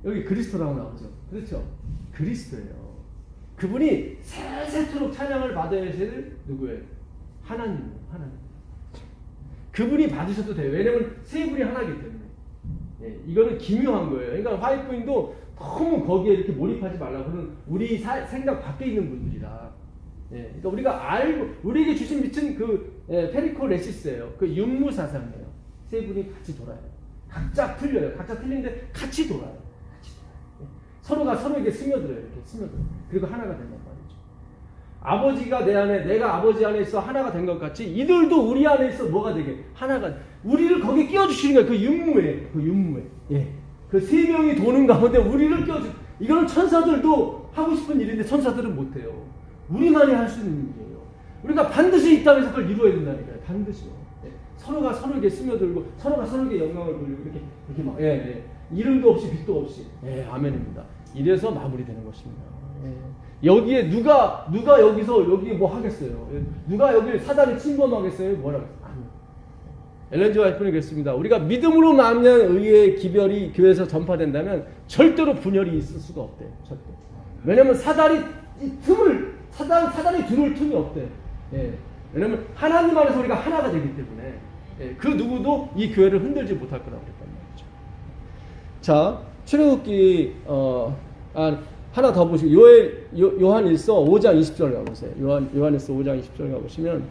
여기 그리스도라고 나오죠. 그렇죠? 그리스도예요. 그분이 세세토록 찬양을 받아야 될 누구예요? 하나님이에요. 하나님. 그분이 받으셔도 돼요. 왜냐면 세 분이 하나이기 때문에. 이거는 기묘한 거예요. 그러니까 화이트인도 너무 거기에 이렇게 몰입하지 말라고는 우리 생각 밖에 있는 분들이라. 그러니까 우리가 알고 우리에게 주신 빛은 그 페리코레시스예요. 그 윤무 사상이에요. 세 분이 같이 돌아요. 각자 틀려요. 각자 틀린데 같이 돌아요. 서로가 서로에게 스며들어요. 이렇게 스며들어요. 그리고 하나가 된단 말이죠. 아버지가 내 안에, 내가 아버지 안에 있어 하나가 된 것 같이 이들도 우리 안에 있어 뭐가 되게 하나가, 우리를 거기에 끼워주시는 거예요. 그 윤무에, 그 윤무에. 그 세 명이 도는 가운데 우리를 끼워주. 이거는 천사들도 하고 싶은 일인데 천사들은 못해요. 우리만이 할 수 있는 일이에요. 우리가 반드시 이 땅에서 그걸 이루어야 된다니까요. 반드시요. 서로가 서로에게 스며들고 서로가 서로에게 영광을 돌리고 이렇게 막 이름도 없이 빛도 없이 아멘입니다. 이래서 마무리되는 것입니다. 여기에 누가 여기서 여기 뭐 하겠어요? 누가 여기 사단이 침범하겠어요? 뭐라고? 아니요. 엘렌 지 화이트는 그랬습니다. 우리가 믿음으로 만난 의의 기별이 교회에서 전파된다면 절대로 분열이 있을 수가 없대요. 절대. 왜냐면 사단이 들어올 틈이 없대요. 왜냐면 하나님 안에서 우리가 하나가 되기 때문에 그 누구도 이 교회를 흔들지 못할 거라고 그랬단 말이죠. 자, 출애굽기 하나 더 보시고 요한일서 5장 20절 가보세요. 요한일서 5장 20절 가보시면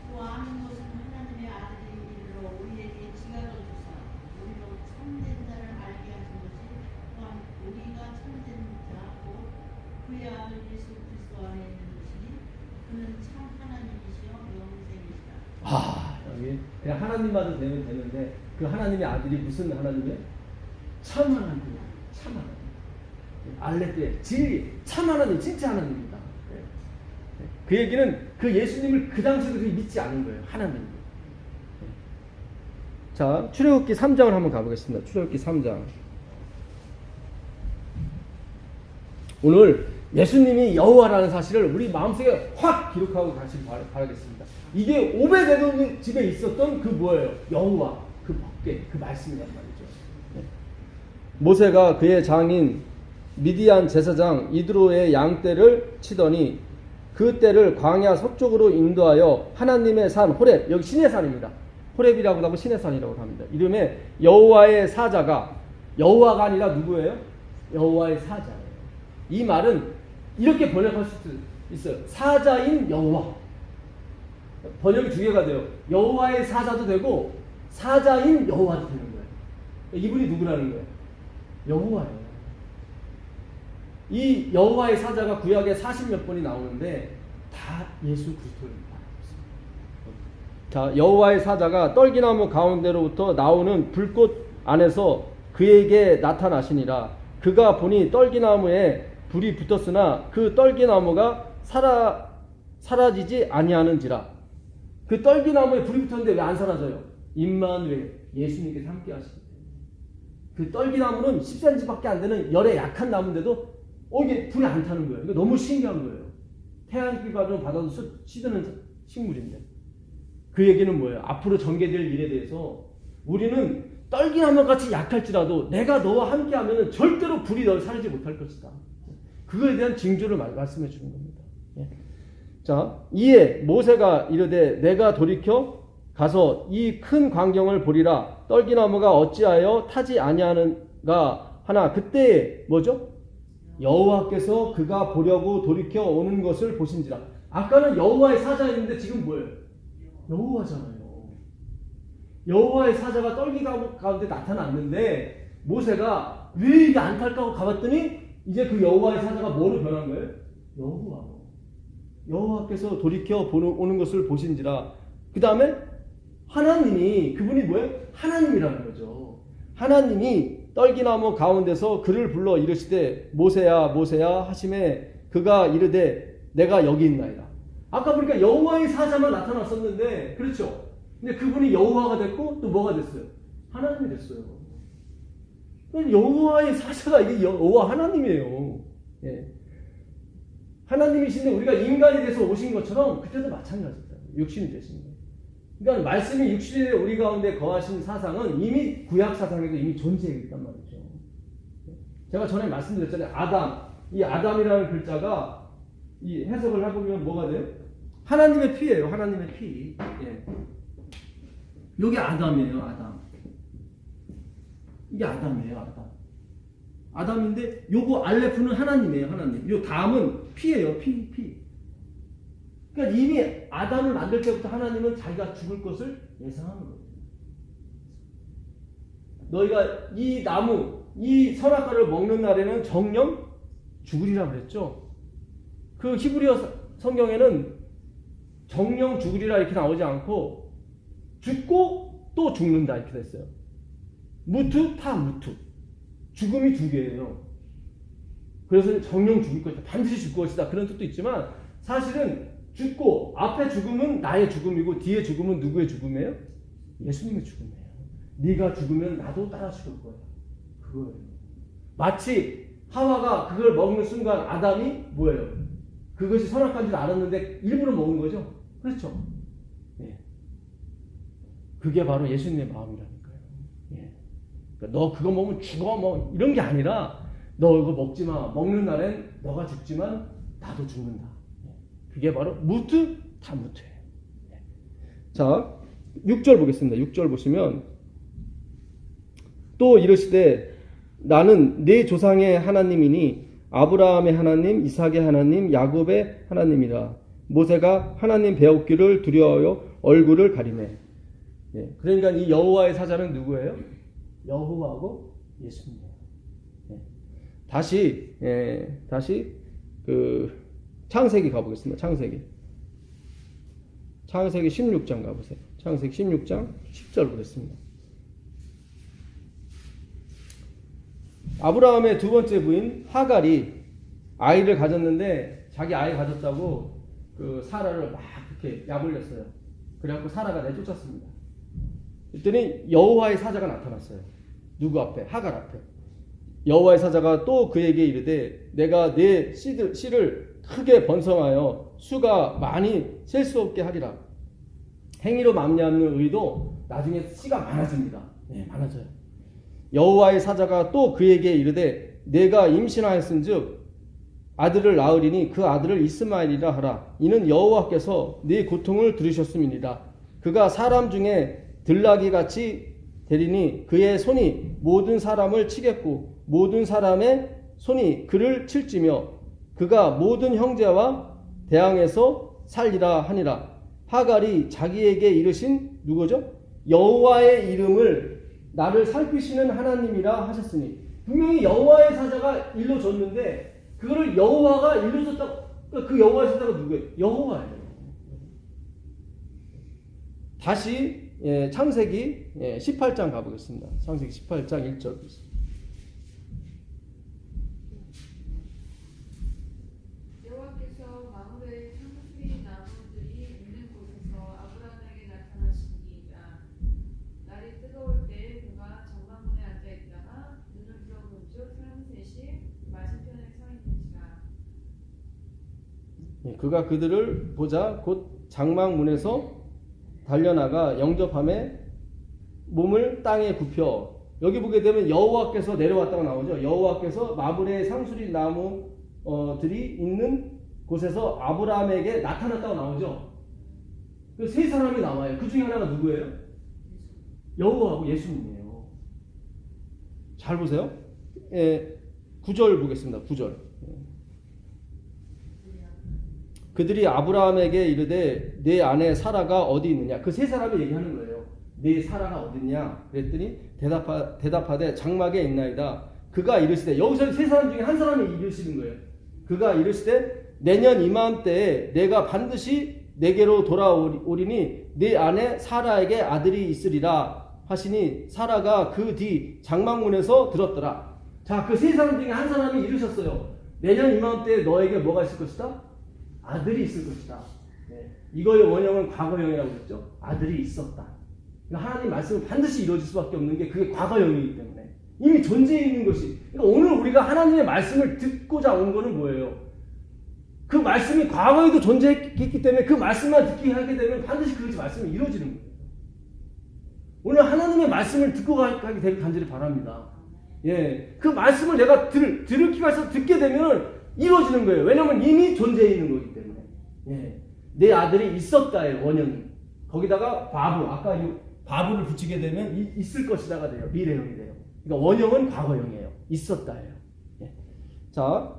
또 아는 것은 하나님의 아들이 이르러 우리에게 지각을 주사 우리로 참된 자를 알게 하신 것이 또한 우리가 참된 자 곧 그의 아들 예수 그리스도 안에 있는 것이라. 그냥 하나님만 되면 되는데 그 하나님의 아들이 무슨 하나님이에요? 참 하나님이에요. 참 하나님. 알레때 진리 참 하나님 진짜 하나님입니다. 그 얘기는 그 예수님을 그 당시에도 믿지 않은 거예요. 하나님. 자, 출애굽기 3장을 한번 가보겠습니다. 출애굽기 3장. 오늘 예수님이 여호와라는 사실을 우리 마음속에 확 기록하고 가시길 바라겠습니다. 이게 오베데돔 집에 있었던 그 뭐예요? 여호와, 그 법궤, 그 말씀이란 말이죠. 모세가 그의 장인 미디안 제사장 이드로의 양떼를 치더니 그 떼를 광야 서쪽으로 인도하여 하나님의 산 호렙, 여기 신의 산입니다. 호렙이라고 하고 신의 산이라고 합니다. 이름에 여호와의 사자가, 여호와가 아니라 누구예요? 여호와의 사자예요. 이 말은 이렇게 번역할 수 있어요. 사자인 여호와. 번역이 두 개가 돼요. 여호와의 사자도 되고 사자인 여호와도 되는 거예요. 이분이 누구라는 거예요? 여호와예요. 이 여호와의 사자가 구약에 40몇 번이 나오는데 다 예수 그리스도입니다. 자, 여호와의 사자가 떨기나무 가운데로부터 나오는 불꽃 안에서 그에게 나타나시니라. 그가 보니 떨기나무에 불이 붙었으나 그 떨기나무가 사라지지 아니하는지라. 그 떨기나무에 불이 붙었는데 왜 안 사라져요? 임마누엘, 예수님께서 함께 하시기 때문에. 그 떨기나무는 10cm밖에 안 되는 열에 약한 나무인데도 이게 불이 안 타는 거예요. 이거 너무 신기한 거예요. 태양빛 과정 받아도 시드는 식물인데. 그 얘기는 뭐예요? 앞으로 전개될 일에 대해서 우리는 떨기나무 같이 약할지라도 내가 너와 함께 하면 절대로 불이 널 살리지 못할 것이다. 그거에 대한 징조를 말씀해 주는 겁니다. 예. 자, 이에 모세가 이르되 내가 돌이켜 가서 이 큰 광경을 보리라. 떨기나무가 어찌하여 타지 아니하는가 하나. 그때 뭐죠? 여호와께서 그가 보려고 돌이켜 오는 것을 보신지라. 아까는 여호와의 사자였는데 지금 뭐예요? 여호와잖아요. 여호와의 사자가 떨기나무 가운데 나타났는데 모세가 왜 이게 안 탈까 하고 가봤더니 이제 그 여호와의 사자가 뭐로 변한 거예요? 여호와로. 여호와께서 돌이켜 오는 것을 보신지라. 그 다음에 하나님이, 그분이 뭐예요? 하나님이라는 거죠. 하나님이 떨기나무 가운데서 그를 불러 이르시되 모세야 모세야 하심에 그가 이르되 내가 여기 있나이다. 아까 보니까 여호와의 사자만 나타났었는데, 그렇죠? 근데 그분이 여호와가 됐고 또 뭐가 됐어요? 하나님이 됐어요. 여호와의 사자가 이게 여호와 하나님이에요. 예. 하나님이신데 우리가 인간이 돼서 오신 것처럼 그때도 마찬가지입니다. 육신이 되신 거예요. 그러니까 말씀이 육신이 되어 우리 가운데 거하신 사상은 이미 구약 사상에도 이미 존재했단 말이죠. 제가 전에 말씀드렸잖아요. 아담. 이 아담이라는 글자가 이 해석을 해보면 뭐가 돼요? 하나님의 피예요. 하나님의 피. 예. 여기 아담이에요. 아담. 이게 아담이에요. 아담. 아담인데 요거 알레프는 하나님이에요. 하나님. 요 다음은 피예요. 피. 그러니까 이미 아담을 만들 때부터 하나님은 자기가 죽을 것을 예상하는 거예요. 너희가 이 나무, 이 선악과를 먹는 날에는 정령 죽으리라 그랬죠. 그 히브리어 성경에는 정령 죽으리라 이렇게 나오지 않고 죽고 또 죽는다 이렇게 됐어요. 무투 타 무투. 죽음이 두 개예요. 그래서 정령 죽을 것이다. 반드시 죽을 것이다. 그런 뜻도 있지만 사실은 죽고 앞에 죽음은 나의 죽음이고 뒤에 죽음은 누구의 죽음이에요? 예수님의 죽음이에요. 네가 죽으면 나도 따라 죽을 거야. 그거예요. 마치 하와가 그걸 먹는 순간 아담이 뭐예요? 그것이 선악과인 줄 알았는데 일부러 먹은 거죠. 그렇죠? 예. 그게 바로 예수님의 마음이라니까요. 예. 그러니까 너 그거 먹으면 죽어 뭐 이런 게 아니라 너 이거 먹지 마. 먹는 날엔 너가 죽지만 나도 죽는다. 그게 바로 무트 타무트예요. 자, 6절 보겠습니다. 6절 보시면 또 이르시되 나는 네 조상의 하나님이니 아브라함의 하나님, 이삭의 하나님, 야곱의 하나님이라. 모세가 하나님 배웠기를 두려워하여 얼굴을 가리매. 예, 그러니까 이 여호와의 사자는 누구예요? 여호와하고 예수님이에요. 예. 다시 그 창세기 가보겠습니다. 창세기 16장 가보세요. 창세기 16장 10절 보겠습니다. 아브라함의 두 번째 부인 하갈이 아이를 가졌는데 자기 아이 가졌다고 그 사라를 막 이렇게 약올렸어요. 그래갖고 사라가 내쫓았습니다. 그랬더니 여호와의 사자가 나타났어요. 누구 앞에? 하갈 앞에. 여호와의 사자가 또 그에게 이르되 내가 내 씨를 크게 번성하여 수가 많이 셀 수 없게 하리라. 행위로 말미암는 의도 나중에 씨가 많아집니다. 네, 많아져요. 여호와의 사자가 또 그에게 이르되 내가 임신하였은즉 아들을 낳으리니 그 아들을 이스마엘이라 하라. 이는 여호와께서 네 고통을 들으셨음이니라. 그가 사람 중에 들나귀 같이 되리니 그의 손이 모든 사람을 치겠고 모든 사람의 손이 그를 칠지며 그가 모든 형제와 대항해서 살리라 하니라. 하갈이 자기에게 이르신 누구죠? 여호와의 이름을 나를 살피시는 하나님이라 하셨으니 분명히 여호와의 사자가 일러줬는데 그거를 여호와가 일러줬다. 그 여호와의 사자가 누구예요? 여호와예요. 다시 창세기 18장 가보겠습니다. 창세기 18장 1절 보겠습니다. 여호와께서 마므레의 상수리 나무들이 있는 곳에서 아브라함에게 나타나시니라. 날이 뜨거울 때 그가 정막문에 앉아 있다가 눈을 들어본즉 사람 셋이 맞은편에 서 있는지라. 그가 그들을 보자 곧 장막문에서 달려나가 영접함에 몸을 땅에 굽혀. 여기 보게 되면 여호와께서 내려왔다고 나오죠. 여호와께서 마므레의 상수리 나무들이 있는 곳에서 아브라함에게 나타났다고 나오죠. 그 세 사람이 나와요. 그 중에 하나가 누구예요? 여호와하고 예수님이에요. 잘 보세요. 9절 보겠습니다. 9절. 그들이 아브라함에게 이르되 내 아내 사라가 어디 있느냐. 그 세 사람이 얘기하는 거예요. 내 사라가 어디 있냐. 그랬더니 대답하되 장막에 있나이다. 그가 이르시되, 여기서 세 사람 중에 한 사람이 이르시는 거예요. 그가 이르시되 내년 이맘때에 내가 반드시 내게로 돌아오리니 내 아내 사라에게 아들이 있으리라 하시니 사라가 그 뒤 장막문에서 들었더라. 자, 그 세 사람 중에 한 사람이 이르셨어요. 내년 이맘때에 너에게 뭐가 있을 것이다? 아들이 있을 것이다. 네. 이거의 원형은 과거형이라고 그랬죠. 아들이 있었다. 그러니까 하나님 말씀은 반드시 이루어질 수밖에 없는 게 그게 과거형이기 때문에 이미 존재해 있는 것이. 그러니까 오늘 우리가 하나님의 말씀을 듣고자 온 거는 뭐예요? 그 말씀이 과거에도 존재했기 때문에 그 말씀만 듣기 하게 되면 반드시 그 말씀이 이루어지는 거예요. 오늘 하나님의 말씀을 듣고 가게 되길 간절히 바랍니다. 예, 그 말씀을 내가 들을 기가 있어서 듣게 되면 이루어지는 거예요. 왜냐하면 이미 존재해 있는 거기 때문에. 예. 내 아들이 있었다의 원형이. 거기다가 과부, 아까 이 과부를 붙이게 되면 있을 것이다가 돼요. 미래형이 돼요. 그러니까 원형은 과거형이에요. 있었다예요. 예. 자,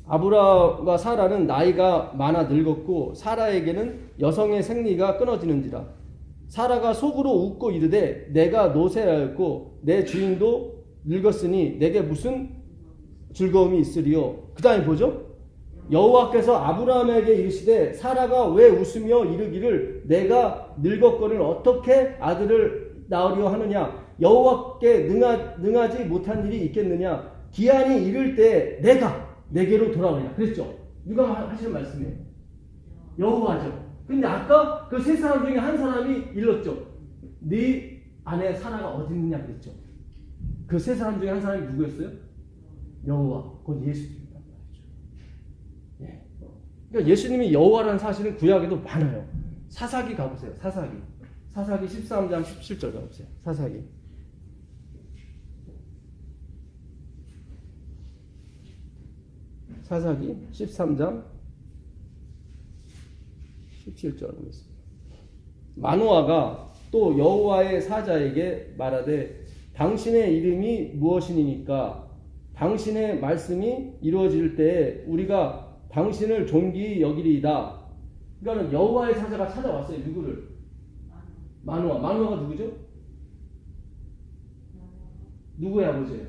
아브라함과 사라는 나이가 많아 늙었고 사라에게는 여성의 생리가 끊어지는지라. 사라가 속으로 웃고 이르되 내가 노쇠하였고 내 주인도 늙었으니 내게 무슨 즐거움이 있으리요. 그 다음에 보죠. 여호와께서 아브라함에게 이르시되 사라가 왜 웃으며 이르기를 내가 늙었거늘 어떻게 아들을 낳으려 하느냐. 여호와께 능하지 못한 일이 있겠느냐. 기한이 이를 때 내가 내게로 돌아오리라. 그랬죠. 누가 하시는 말씀이에요? 여호와죠. 근데 아까 그 세 사람 중에 한 사람이 일렀죠. 네 아내 사라가 어디 있느냐 그랬죠. 그 세 사람 중에 한 사람이 누구였어요? 여호와, 곧 예수님이란 말이죠. 예. 그러니까 예수님이 여호와라는 사실은 구약에도 많아요. 사사기 가보세요. 사사기 13장 17절 가보세요. 사사기 13장 17절 보겠습니다. 마노아가 또 여호와의 사자에게 말하되 당신의 이름이 무엇이니까 당신의 말씀이 이루어질 때에 우리가 당신을 존귀히 여기리이다. 그러니까 여호와의 사자가 찾아왔어요. 누구를? 마노아. 마노아가 누구죠? 누구의 아버지예요?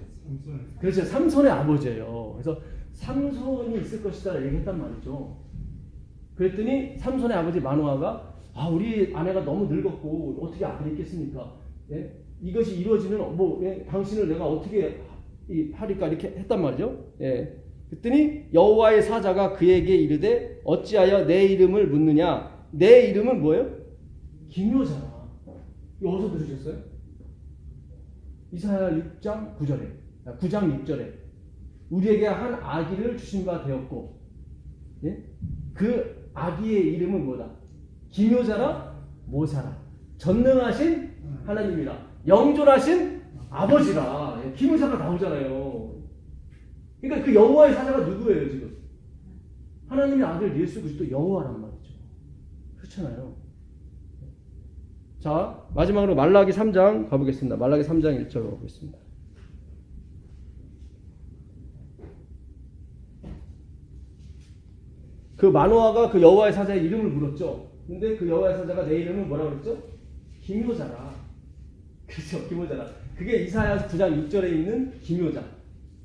그렇죠. 삼손의 아버지예요. 그래서 삼손이 있을 것이다 얘기했단 말이죠. 그랬더니 삼손의 아버지 마노아가 우리 아내가 너무 늙었고 어떻게 아들이 있겠습니까? 예? 이것이 이루어지는 당신을 내가 어떻게 하리까 이렇게 했단 말이죠. 예. 그랬더니 여호와의 사자가 그에게 이르되 어찌하여 내 이름을 묻느냐? 내 이름은 뭐예요? 기묘자라. 이거 어디서 들으셨어요? 이사야 6장 9절에 9장 6절에 우리에게 한 아기를 주신 바 되었고, 예? 그 아기의 이름은 뭐다? 기묘자라, 모사라, 전능하신 하나님이라, 영존하신 아버지라. 예, 기묘자가 나오잖아요. 그러니까 그 여호와의 사자가 누구예요 지금? 하나님의 아들 예수 그리스도 여호와란 말이죠. 그렇잖아요. 자, 마지막으로 말라기 3장 가보겠습니다. 말라기 3장 1절 가보겠습니다. 그 마노아가 그 여호와의 사자의 이름을 물었죠. 근데 그 여호와의 사자가 내 이름은 뭐라고 그랬죠? 기묘자라. 그렇죠, 기묘자라. 그게 이사야 9장 6절에 있는 기묘자.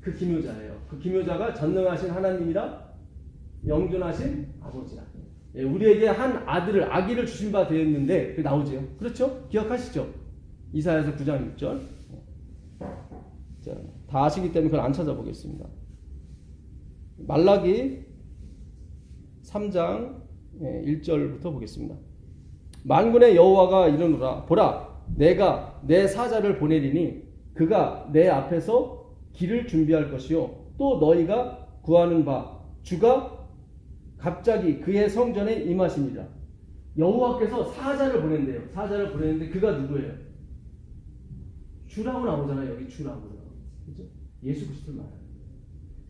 그 기묘자예요. 그 기묘자가 전능하신 하나님이라, 영존하신 아버지라. 예, 우리에게 한 아기를 주신 바 되었는데, 그게 나오죠. 그렇죠? 기억하시죠? 이사야서 9장 6절. 자, 다 아시기 때문에 그걸 안 찾아보겠습니다. 말라기 3장 1절부터 보겠습니다. 만군의 여호와가 이르노라. 보라, 내가 내 사자를 보내리니 그가 내 앞에서 길을 준비할 것이요, 또 너희가 구하는 바 주가 갑자기 그의 성전에 임하십니다. 여호와께서 사자를 보낸대요. 사자를 보내는데 그가 누구예요? 주라고 나오잖아요. 여기 주라고요. 그렇죠? 예수 그리스도를 말해요.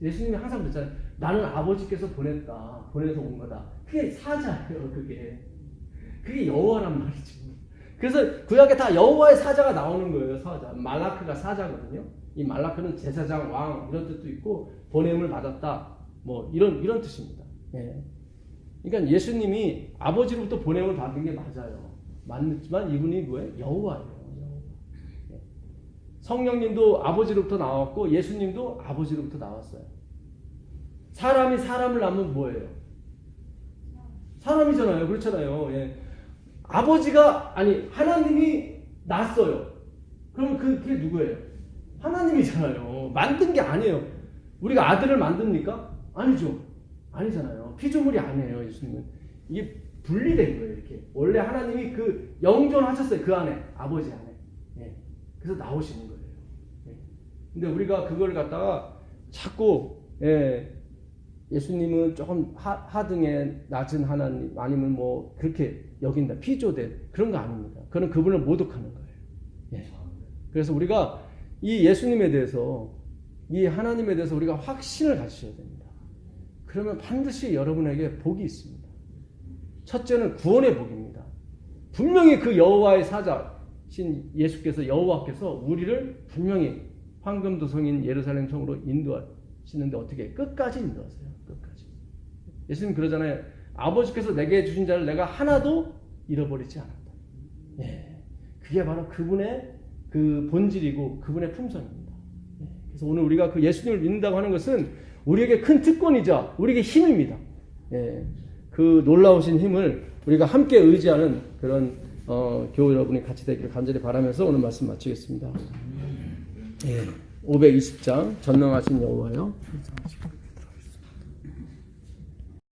예수님이 항상 그랬잖아요. 나는 아버지께서 보내서 온 거다. 그게 사자예요. 그게 여호와란 말이죠. 그래서 구약에 다 여호와의 사자가 나오는 거예요. 사자. 말라크가 사자거든요. 이 말라크는 제사장, 왕 이런 뜻도 있고, 보냄을 받았다, 뭐 이런 뜻입니다. 예. 그러니까 예수님이 아버지로부터 보냄을 받은 게 맞아요. 맞지만 이분이 뭐예요? 여호와예요. 예. 성령님도 아버지로부터 나왔고 예수님도 아버지로부터 나왔어요. 사람이 사람을 낳으면 뭐예요? 사람이잖아요. 그렇잖아요. 예. 하나님이 낳았어요. 그럼 그게 누구예요? 하나님이잖아요. 만든 게 아니에요. 우리가 아들을 만듭니까? 아니죠. 아니잖아요. 피조물이 아니에요. 예수님은. 이게 분리된 거예요. 이렇게. 원래 하나님이 그 영존하셨어요. 그 안에. 아버지 안에. 예. 그래서 나오시는 거예요. 예. 근데 우리가 그걸 갖다가 자꾸, 예수님은 조금 하등에 낮은 하나님, 아니면 뭐 그렇게 여긴다, 피조된 그런 거 아닙니다. 그건 그분을 모독하는 거예요. 예. 그래서 우리가 이 예수님에 대해서, 이 하나님에 대해서 우리가 확신을 가지셔야 됩니다. 그러면 반드시 여러분에게 복이 있습니다. 첫째는 구원의 복입니다. 분명히 그 여호와의 사자신 예수께서, 여호와께서 우리를 분명히 황금도성인 예루살렘 성으로 인도하시는데 어떻게 끝까지 인도하세요. 끝까지. 예수님 그러잖아요. 아버지께서 내게 주신 자를 내가 하나도 잃어버리지 않았다. 예. 그게 바로 그분의 그 본질이고 그분의 품성입니다. 예. 그래서 오늘 우리가 그 예수님을 믿는다고 하는 것은 우리에게 큰 특권이자 우리에게 힘입니다. 예. 그 놀라우신 힘을 우리가 함께 의지하는 그런 교회 여러분이 같이 되기를 간절히 바라면서 오늘 말씀 마치겠습니다. 예. 520장 전능하신 여호와여.